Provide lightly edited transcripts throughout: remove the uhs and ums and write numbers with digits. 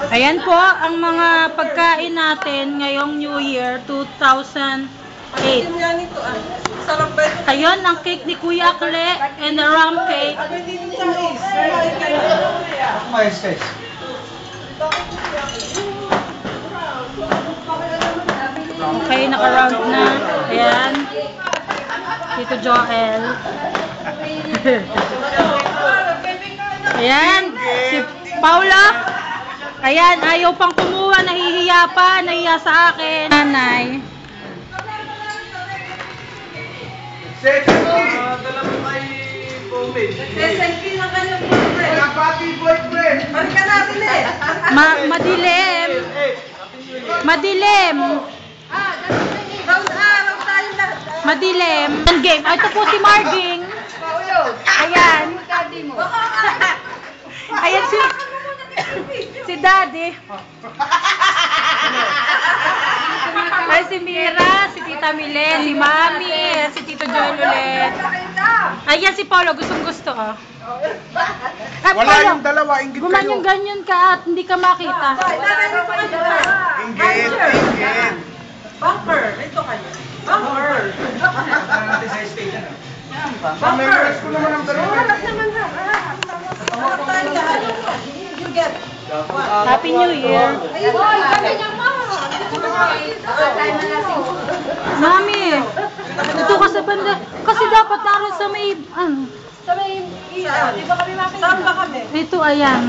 Ayan po ang mga pagkain natin ngayong New Year 2008. Ayun ang cake ni Kuya Kle and the rum cake. Okay, naka-round na. Ayan. Tito Joel. Ayan. Si Paula. Ayan, ayaw pang kumuha. Nahihiya pa. Nahihiya sa akin. Nanay. Dala mo kay Pomade. Selfie na kanyang boyfriend. Happy boyfriend. Balikan natin eh. Madilim. Madilim. Round araw tayo lahat. Madilim. Game. Ito po si Marging. Ayan. Ayan si Daddy. Ay si Mira, si Tita Mile, si Mami, si Tito Joel ulit. Ayan si Paulo, gustong-gusto oh. Wala yung dalawa, inggit kayo. Gumanyan-ganyan ka at hindi ka makita. Inggit. Bumper. Ito kayo. Bumper. Memorize ko naman ang dalawa. You get. Happy New Year. Mami, dito ka sa banda. Kasi dapat naroon sa may, Di ba kami makikita? Saan ba kami? ito, ayan.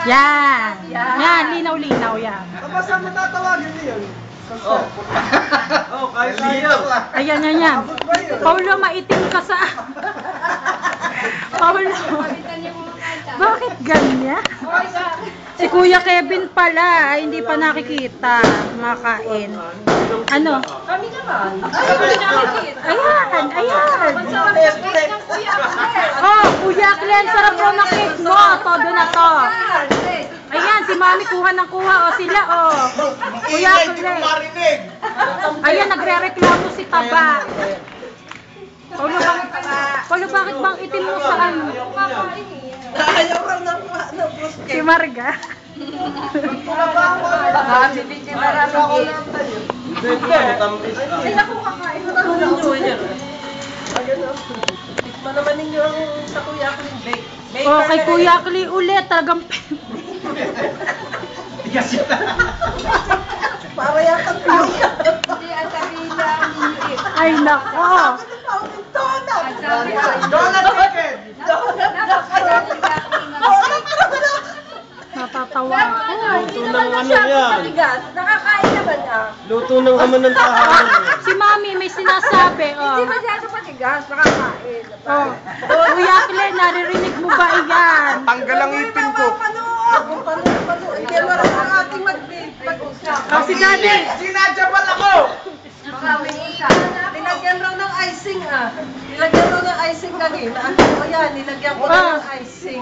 Yan. Yan, linaw-linaw yan. Saan mo tatawagin niyo? Oh, kaya. Ayan, yan. Paulo, maitim ka sa... Paulo. Bakit ganyan? Si Kuya Kevin pala, ay hindi pa nakikita. Makain. Ano? Kami naman. Ayan. Oh, Kuya Klen, sarap mo na cake mo. Todo na to. Ayan, si Mami kuha ng kuha. O sila, o. Kuya Klen. Ayan, nagre-reklamo si Taba. Paulo, bakit bang itim mo sa ano? Ayaw raw ng bruschetta. Si Marga. Bibig ni marami. Ay, ako kakain mo na ninyo. Tikman naman ninyo ang sa Kuya Kling bake. Oh, kay Kuya Kli ulit. Talagang Para yata tao. ay, nako. Donut chicken. Natatawa ako. Hindi naman masyadong matigas. Nakakain naman ah. Luto ng kaman ng tahanan. Si Mami may sinasabi. Oh. Hindi masyadong matigas. Nakakain. Oh. Kuya Kli, naririnig mo ba iyan? Tanggal ang ipin ko. Hindi mo rin ang ating mag-usap. Oh, si Daddy. Sinadyapan ako. Nilagyan raw ng icing ah. Nilagyan raw ng icing kanina. O yan, nilagyan ko na ng icing.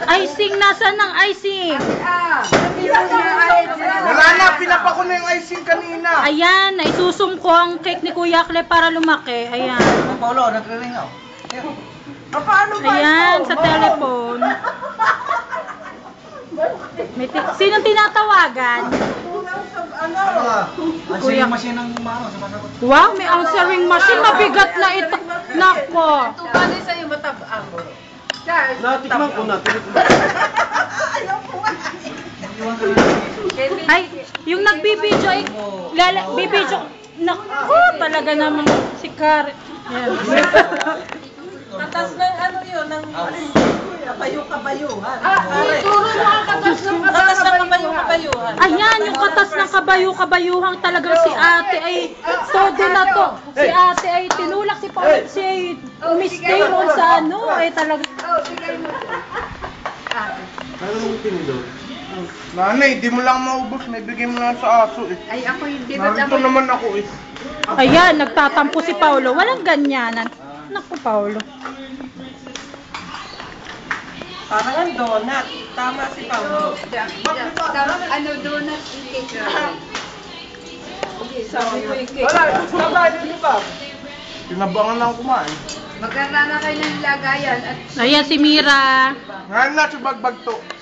Icing, nasaan ang icing? Wala na, pinapa ko na yung icing kanina. Ayan, isusum ko ang cake ni Kuya Kle para lumaki. Ayan. Paulo, nagre-ring ako. Paano ba Ayan, ito? sa telephone. Sinong tinatawagan? Ano? Kuya. machine ng mano sa masagot. Wow, may answering machine. Mabigat na ito. Nako. Paano sa'yo matabang? Natikman ko na. Ayaw ko nga. Ay, yung nagbibideo ay bibideo. Nako, talaga naman si Karen. Ayan. Katas ng ano yun, ng kabayo-kabayuhan. Turo mo ang katas ng Katas ng kabayo-kabayuhan. Ayan, yung katas ng kabayo-kabayuhang talagang si ate ay todo na to. Si ate ay tinulak si Paul, si ay umistay mo sa ano, ay talagang... Ano mong tinidor? Nanay, di mo lang maubos. Naibigay mo lang sa aso eh. Ay, ako hindi Narito naman ako eh. Ayan, nagtatampo si Paulo. Walang ganyanan. Naku, Paulo. Parang ang donut. Tama si Paulo. Ano, donut cake. Sabi ko yung cake. Wala, nabahin niyo ba? Tinabangan lang kumain. Magkaroon na kayo ng lagayan at Ayan si Mira. Ngayon na si Bagbag to.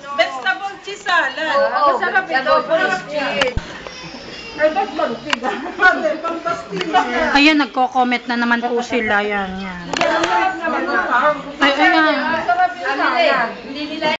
Vegetable cheese salad. Oo, masarap ito. Cheese. Ay, ba't magtiga? Pwede, pang-pastilla. Ayan, nagko-comment na naman po sila. Yan, yan. Masarap naman. Ay, ayan. Masarap yung salad. Hindi nila